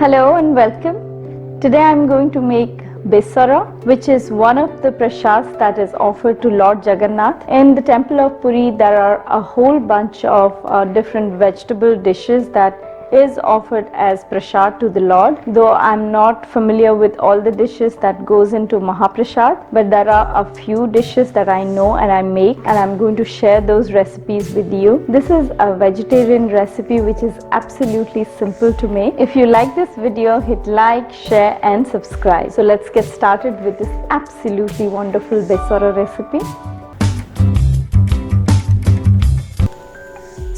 Hello and welcome. Today I am going to make Besara, which is one of the prasads that is offered to Lord Jagannath. In the temple of Puri, there are a whole bunch of different vegetable dishes that is offered as prasad to the Lord. Though I am not familiar with all the dishes that goes into Mahaprasad, but there are a few dishes that I know and I make, and I am going to share those recipes with you. This is a vegetarian recipe which is absolutely simple to make. If you like this video, hit like, share and subscribe. So let's get started with this absolutely wonderful Besara recipe.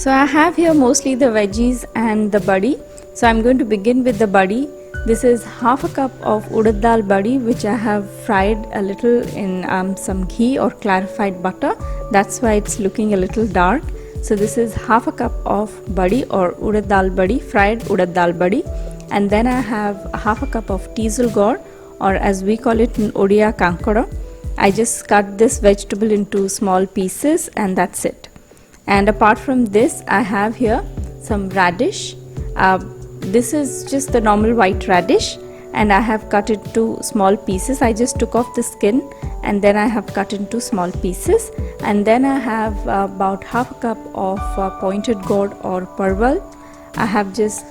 So I have here mostly the veggies and the buddy. So I'm going to begin with the buddy. This is half a cup of urad dal buddy, which I have fried a little in some ghee or clarified butter. That's why it's looking a little dark. So this is half a cup of buddy or urad dal buddy, fried urad dal buddy. And then I have half a cup of teasel gourd, or as we call it in Odia, kankara. I just cut this vegetable into small pieces and that's it. And apart from this, I have here some radish. This is just the normal white radish and I have cut it to small pieces. I just took off the skin and then I have cut into small pieces. And then I have about half a cup of pointed gourd or parval. I have just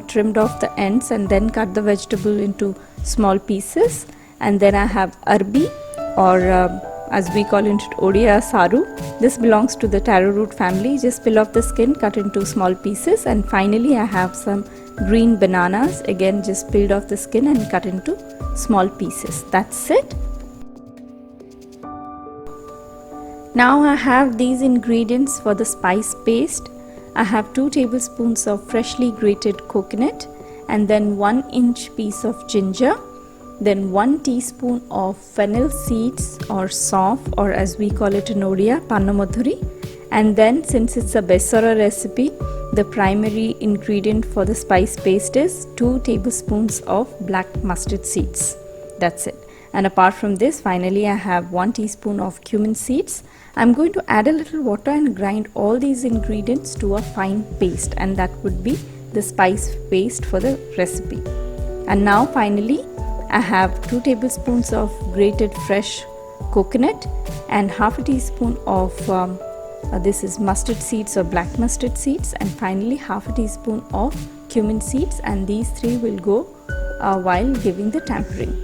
trimmed off the ends and then cut the vegetable into small pieces. And then I have arbi, or as we call it Odia saru. This belongs to the taro root family. Just peel off the skin, cut into small pieces. And finally I have some green bananas, again just peeled off the skin and cut into small pieces. That's it. Now I have these ingredients for the spice paste. I have 2 tablespoons of freshly grated coconut, and then 1 inch piece of ginger, then 1 teaspoon of fennel seeds or saunf, or as we call it in Odia, pannamadhuri. And then, since it's a Besara recipe, the primary ingredient for the spice paste is 2 tablespoons of black mustard seeds. That's it. And apart from this, finally I have 1 teaspoon of cumin seeds. I'm going to add a little water and grind all these ingredients to a fine paste, and that would be the spice paste for the recipe. And now finally I have 2 tablespoons of grated fresh coconut and half a teaspoon of this is mustard seeds or black mustard seeds, and finally half a teaspoon of cumin seeds, and these 3 will go while giving the tempering.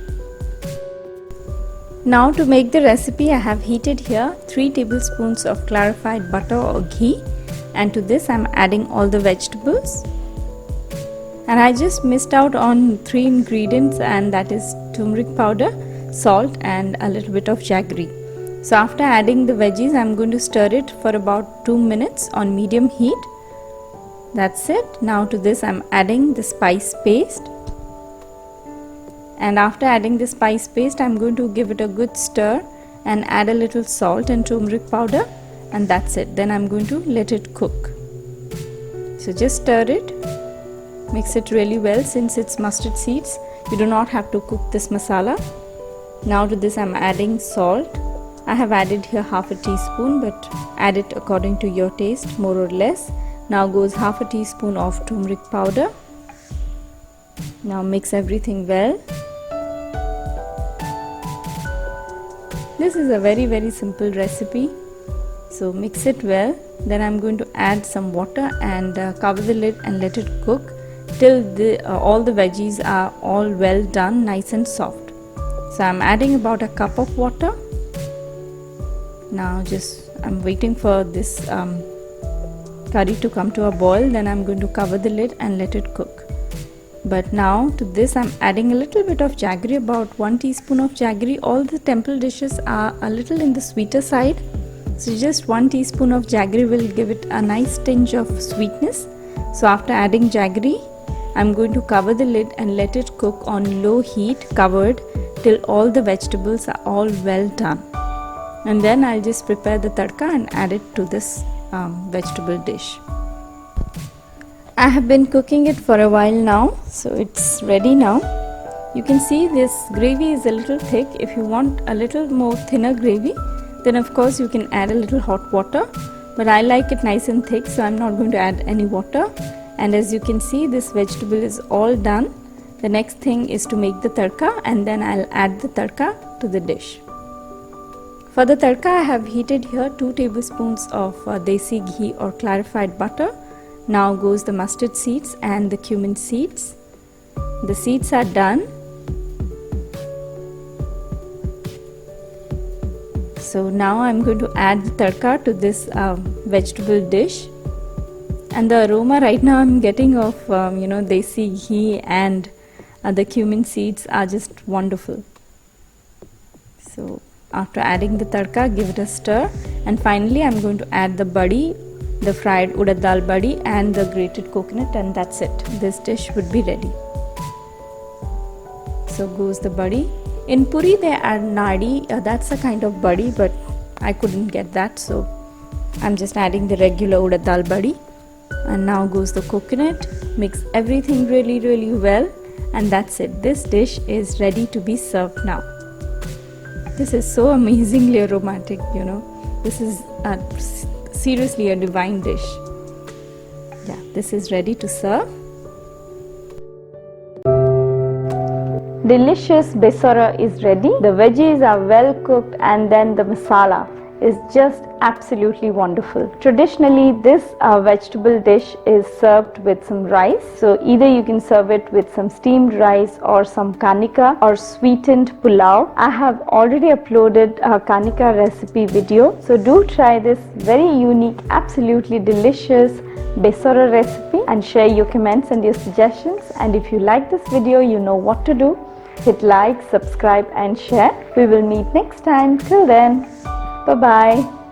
Now to make the recipe, I have heated here 3 tablespoons of clarified butter or ghee, and to this I am adding all the vegetables. And I just missed out on 3 ingredients, and that is turmeric powder, salt and a little bit of jaggery. So after adding the veggies, I am going to stir it for about 2 minutes on medium heat. That's it. Now to this I am adding the spice paste. And after adding the spice paste, I am going to give it a good stir and add a little salt and turmeric powder, and that's it. Then I am going to let it cook. So just stir it. Mix it really well. Since it's mustard seeds, you do not have to cook this masala. Now to this I am adding salt. I have added here half a teaspoon, but add it according to your taste, more or less. Now goes half a teaspoon of turmeric powder. Now mix everything well. This is a very simple recipe. So mix it well. Then I am going to add some water and cover the lid and let it cook till all the veggies are all well done, nice and soft. So I am adding about a cup of water. Now I'm waiting for this curry to come to a boil. Then I'm going to cover the lid and let it cook. But now to this I'm adding a little bit of jaggery, about 1 teaspoon of jaggery. All the temple dishes are a little in the sweeter side, so just 1 teaspoon of jaggery will give it a nice tinge of sweetness. So after adding jaggery, I'm going to cover the lid and let it cook on low heat, covered, till all the vegetables are all well done. And then I'll just prepare the tadka and add it to this vegetable dish. I have been cooking it for a while now, so it's ready now. You can see this gravy is a little thick. If you want a little more thinner gravy, then of course you can add a little hot water, but I like it nice and thick, so I'm not going to add any water. And as you can see, this vegetable is all done. The next thing is to make the tadka, and then I'll add the tadka to the dish. For the tadka, I have heated here 2 tablespoons of desi ghee or clarified butter. Now goes the mustard seeds and the cumin seeds. The seeds are done. So now I'm going to add the tadka to this vegetable dish, and the aroma right now I'm getting of desi ghee and the cumin seeds are just wonderful. So after adding the tadka, give it a stir, and finally I'm going to add the buddy, the fried urad dal buddy and the grated coconut, and that's it. This dish would be ready. So goes the buddy. In Puri they add nadi, that's a kind of buddy, but I couldn't get that, so I'm just adding the regular urad dal buddy. And now goes the coconut. Mix everything really well, and that's it. This dish is ready to be served now. This is so amazingly aromatic, This is seriously a divine dish. Yeah, this is ready to serve. Delicious Besara is ready. The veggies are well cooked, and then the masala is just absolutely wonderful. Traditionally, this vegetable dish is served with some rice. So either you can serve it with some steamed rice or some kanika or sweetened pulao. I have already uploaded a kanika recipe video. So do try this very unique, absolutely delicious Besara recipe and share your comments and your suggestions. And if you like this video, you know what to do. Hit like, subscribe and share. We will meet next time. Till then, bye-bye.